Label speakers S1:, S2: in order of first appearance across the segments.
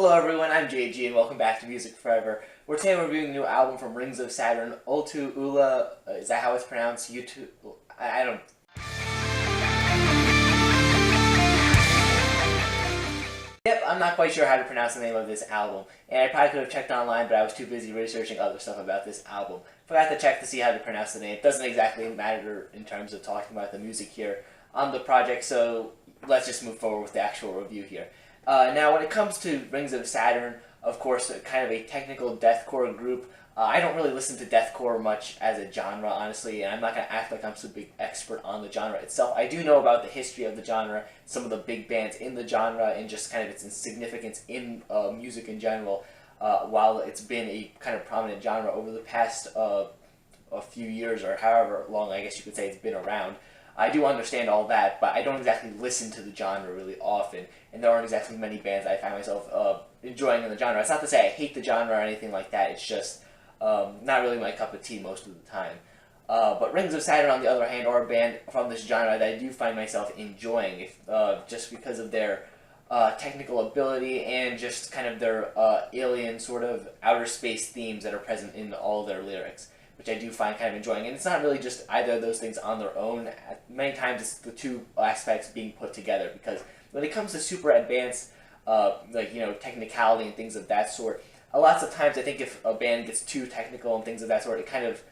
S1: Hello everyone, I'm JG and welcome back to MusicForever. We're today reviewing a new album from Rings of Saturn, Ultu Ulla. Is that how it's pronounced? YouTube? I don't... Yep, I'm not quite sure how to pronounce the name of this album. And I probably could have checked online, but I was too busy researching other stuff about this album. Forgot to check to see how to pronounce the name. It doesn't exactly matter in terms of talking about the music here on the project, so let's just move forward with the actual review here. Now, when it comes to Rings of Saturn, of course, kind of a technical deathcore group. I don't really listen to deathcore much as a genre, honestly, and I'm not going to act like I'm some big expert on the genre itself. I do know about the history of the genre, some of the big bands in the genre, and just kind of its significance in music in general, while it's been a kind of prominent genre over the past a few years, or however long I guess you could say it's been around. I do understand all that, but I don't exactly listen to the genre really often, and there aren't exactly many bands I find myself enjoying in the genre. It's not to say I hate the genre or anything like that, it's just not really my cup of tea most of the time. But Rings of Saturn, on the other hand, are a band from this genre that I do find myself enjoying, just because of their technical ability and just kind of their alien sort of outer space themes that are present in all their lyrics, which I do find kind of enjoying. And it's not really just either of those things on their own. Many times it's the two aspects being put together, because when it comes to super advanced, technicality and things of that sort, lots of times I think if a band gets too technical and things of that sort, it kind of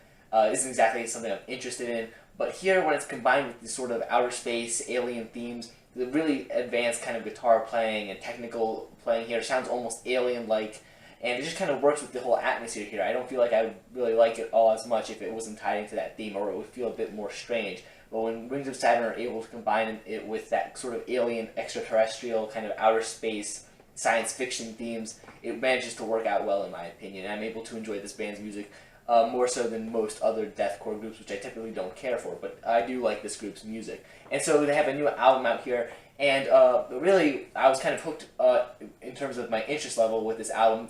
S1: isn't exactly something I'm interested in. But here, when it's combined with these sort of outer space, alien themes, the really advanced kind of guitar playing and technical playing here sounds almost alien-like, and it just kind of works with the whole atmosphere here. I don't feel like I would really like it all as much if it wasn't tied into that theme, or it would feel a bit more strange. But when Rings of Saturn are able to combine it with that sort of alien, extraterrestrial, kind of outer space, science fiction themes, it manages to work out well in my opinion. I'm able to enjoy this band's music more so than most other deathcore groups, which I typically don't care for, but I do like this group's music. And so they have a new album out here, and really, I was kind of hooked in terms of my interest level with this album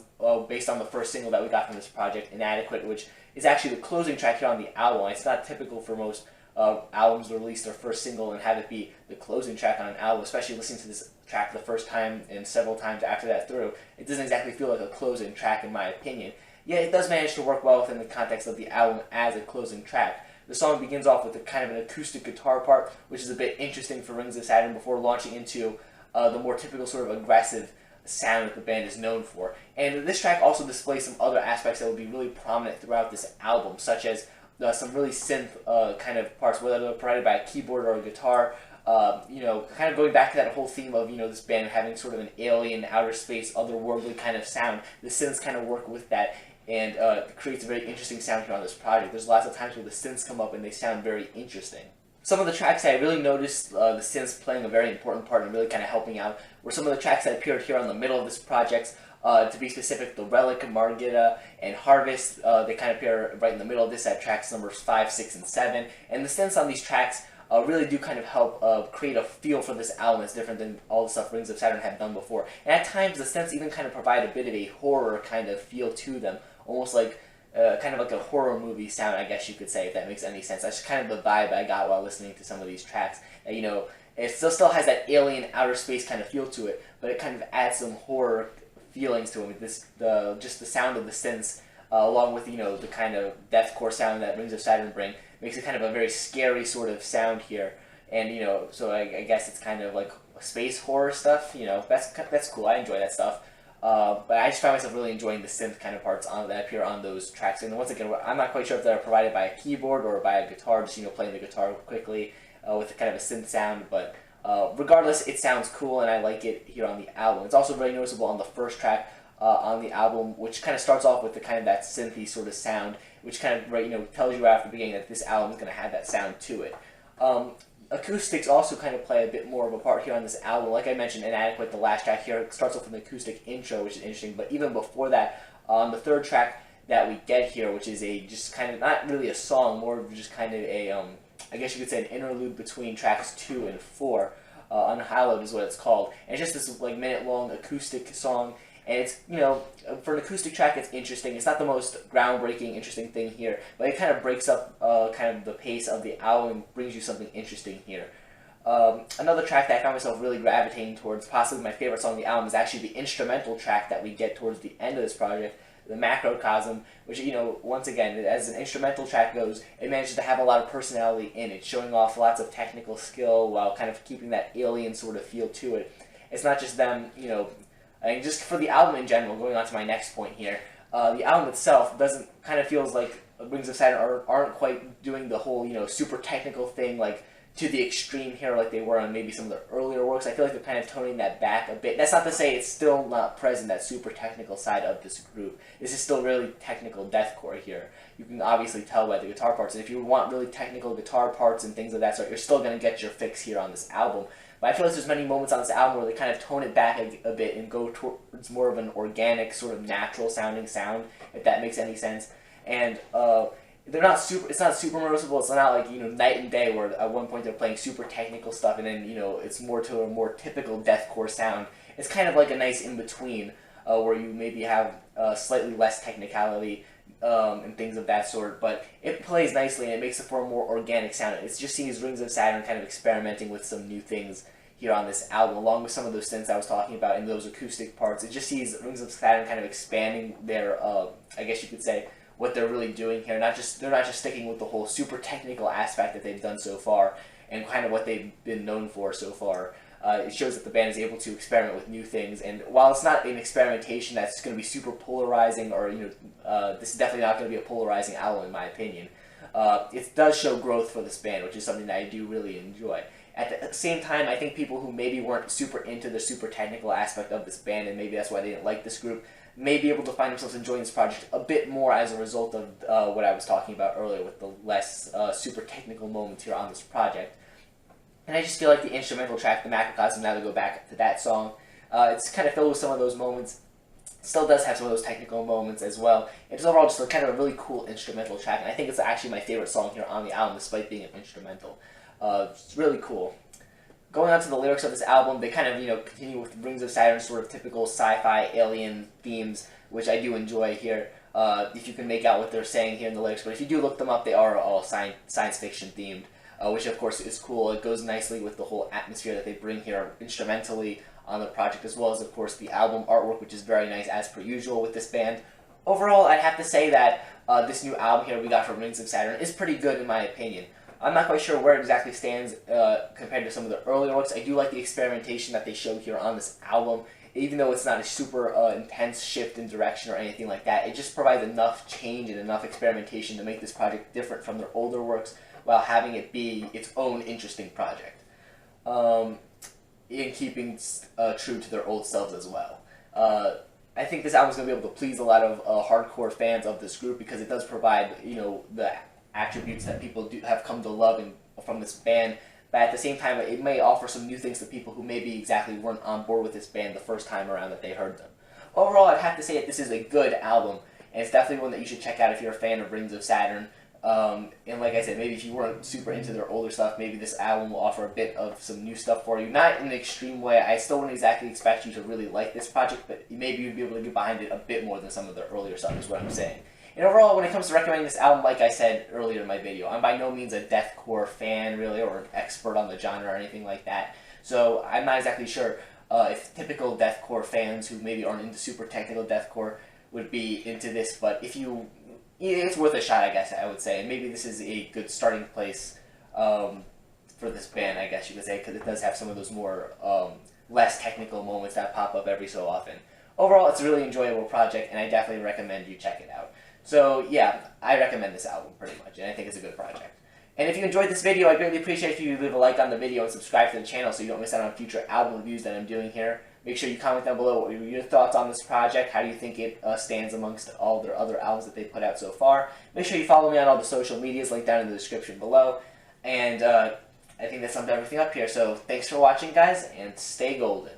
S1: based on the first single that we got from this project, Inadequate, which is actually the closing track here on the album. It's not typical for most albums to release their first single and have it be the closing track on an album, especially listening to this track the first time and several times after that through. It doesn't exactly feel like a closing track in my opinion. Yet it does manage to work well within the context of the album as a closing track. The song begins off with a kind of an acoustic guitar part, which is a bit interesting for Rings of Saturn, before launching into the more typical sort of aggressive sound that the band is known for. And this track also displays some other aspects that will be really prominent throughout this album, such as some really synth kind of parts, whether they're provided by a keyboard or a guitar. Kind of going back to that whole theme of, this band having sort of an alien, outer space, otherworldly kind of sound. The synths kind of work with that, and creates a very interesting sound here on this project. There's lots of times where the synths come up and they sound very interesting. Some of the tracks I really noticed the synths playing a very important part and really kind of helping out were some of the tracks that appeared here on the middle of this project. To be specific, The Relic, Margita, and Harvest, they kind of appear right in the middle of this at tracks numbers 5, 6, and 7. And the synths on these tracks really do kind of help create a feel for this album that's different than all the stuff Rings of Saturn had done before. And at times, the synths even kind of provide a bit of a horror kind of feel to them, almost like kind of like a horror movie sound, I guess you could say, if that makes any sense. That's kind of the vibe I got while listening to some of these tracks. It still has that alien outer space kind of feel to it, but it kind of adds some horror feelings to it. Just the sound of the synths, along with the kind of deathcore sound that Rings of Saturn bring, makes it kind of a very scary sort of sound here. And so I guess it's kind of like space horror stuff. That's cool. I enjoy that stuff. But I just find myself really enjoying the synth kind of parts that appear on those tracks. And once again, I'm not quite sure if they're provided by a keyboard or by a guitar, just playing the guitar quickly with kind of a synth sound. But regardless, it sounds cool, and I like it here on the album. It's also very noticeable on the first track on the album, which kind of starts off with the kind of that synthy sort of sound, which kind of tells you right after the beginning that this album is going to have that sound to it. Acoustics also kind of play a bit more of a part here on this album. Like I mentioned, Inadequate, the last track here, starts off with an acoustic intro, which is interesting. But even before that, on the third track that we get here, which is just kind of not really a song, more of just kind of a I guess you could say an interlude between tracks 2 and 4. Unhallowed is what it's called. And it's just this minute-long acoustic song. And it's, for an acoustic track, it's interesting. It's not the most groundbreaking, interesting thing here, but it kind of breaks up kind of the pace of the album and brings you something interesting here. Another track that I found myself really gravitating towards, possibly my favorite song on the album, is actually the instrumental track that we get towards the end of this project, the Macrocosm, which, you know, once again, as an instrumental track goes, it manages to have a lot of personality in it, showing off lots of technical skill while kind of keeping that alien sort of feel to it. It's not just them, you know, I mean, just for the album in general, going on to my next point here, the album itself kind of feels like Rings of Saturn aren't quite doing the whole, you know, super technical thing, like, to the extreme here like they were on maybe some of the earlier works. I feel like they're kind of toning that back a bit. That's not to say it's still not present, that super technical side of this group. This is still really technical deathcore here. You can obviously tell by the guitar parts, and if you want really technical guitar parts and things of that sort, you're still going to get your fix here on this album. But I feel like there's many moments on this album where they kind of tone it back a bit and go towards more of an organic, sort of natural sounding sound, if that makes any sense. And they're not super. It's not super noticeable. It's not like, you know, night and day where at one point they're playing super technical stuff and then, you know, it's more to a more typical deathcore sound. It's kind of like a nice in between where you maybe have slightly less technicality and things of that sort, but it plays nicely and it makes it for a more organic sound. It's just seems Rings of Saturn kind of experimenting with some new things here on this album, along with some of those synths I was talking about and those acoustic parts. It just sees Rings of Saturn kind of expanding their, I guess you could say, what they're really doing here. They're not just sticking with the whole super technical aspect that they've done so far and kind of what they've been known for so far. It shows that the band is able to experiment with new things, and while it's not an experimentation that's going to be super polarizing, or, you know, this is definitely not going to be a polarizing album in my opinion, it does show growth for this band, which is something that I do really enjoy. At the same time, I think people who maybe weren't super into the super technical aspect of this band, and maybe that's why they didn't like this group, may be able to find themselves enjoying this project a bit more as a result of what I was talking about earlier with the less super technical moments here on this project. And I just feel like the instrumental track, the Macrocosm, now to go back to that song, it's kind of filled with some of those moments. Still does have some of those technical moments as well. It's overall just kind of a really cool instrumental track, and I think it's actually my favorite song here on the album, despite being an instrumental. It's really cool. Going on to the lyrics of this album, they kind of, you know, continue with Rings of Saturn sort of typical sci-fi alien themes, which I do enjoy here, if you can make out what they're saying here in the lyrics. But if you do look them up, they are all science fiction themed, which of course is cool. It goes nicely with the whole atmosphere that they bring here instrumentally on the project, as well as, of course, the album artwork, which is very nice as per usual with this band. Overall, I'd have to say that this new album here we got from Rings of Saturn is pretty good in my opinion. I'm not quite sure where it exactly stands compared to some of the earlier works. I do like the experimentation that they show here on this album. Even though it's not a super intense shift in direction or anything like that, it just provides enough change and enough experimentation to make this project different from their older works while having it be its own interesting project. In keeping true to their old selves as well. I think this album is going to be able to please a lot of hardcore fans of this group because it does provide, you know, the attributes that people have come to love from this band, but at the same time it may offer some new things to people who maybe exactly weren't on board with this band the first time around that they heard them. Overall, I'd have to say that this is a good album, and it's definitely one that you should check out if you're a fan of Rings of Saturn. And like I said, maybe if you weren't super into their older stuff, maybe this album will offer a bit of some new stuff for you. Not in an extreme way. I still wouldn't exactly expect you to really like this project, but maybe you'd be able to get behind it a bit more than some of their earlier stuff is what I'm saying. And overall, when it comes to recommending this album, like I said earlier in my video, I'm by no means a deathcore fan, really, or an expert on the genre or anything like that. So I'm not exactly sure if typical deathcore fans who maybe aren't into super technical deathcore would be into this, but if you... it's worth a shot, I guess I would say, and maybe this is a good starting place for this band, I guess you could say, because it does have some of those more less technical moments that pop up every so often. Overall, it's a really enjoyable project, and I definitely recommend you check it out. So yeah, I recommend this album pretty much, and I think it's a good project. And if you enjoyed this video, I'd greatly appreciate if you leave a like on the video and subscribe to the channel so you don't miss out on future album reviews that I'm doing here. Make sure you comment down below what your thoughts on this project, how do you think it stands amongst all their other albums that they put out so far. Make sure you follow me on all the social medias, linked down in the description below. And I think that sums everything up here, so thanks for watching, guys, and stay golden.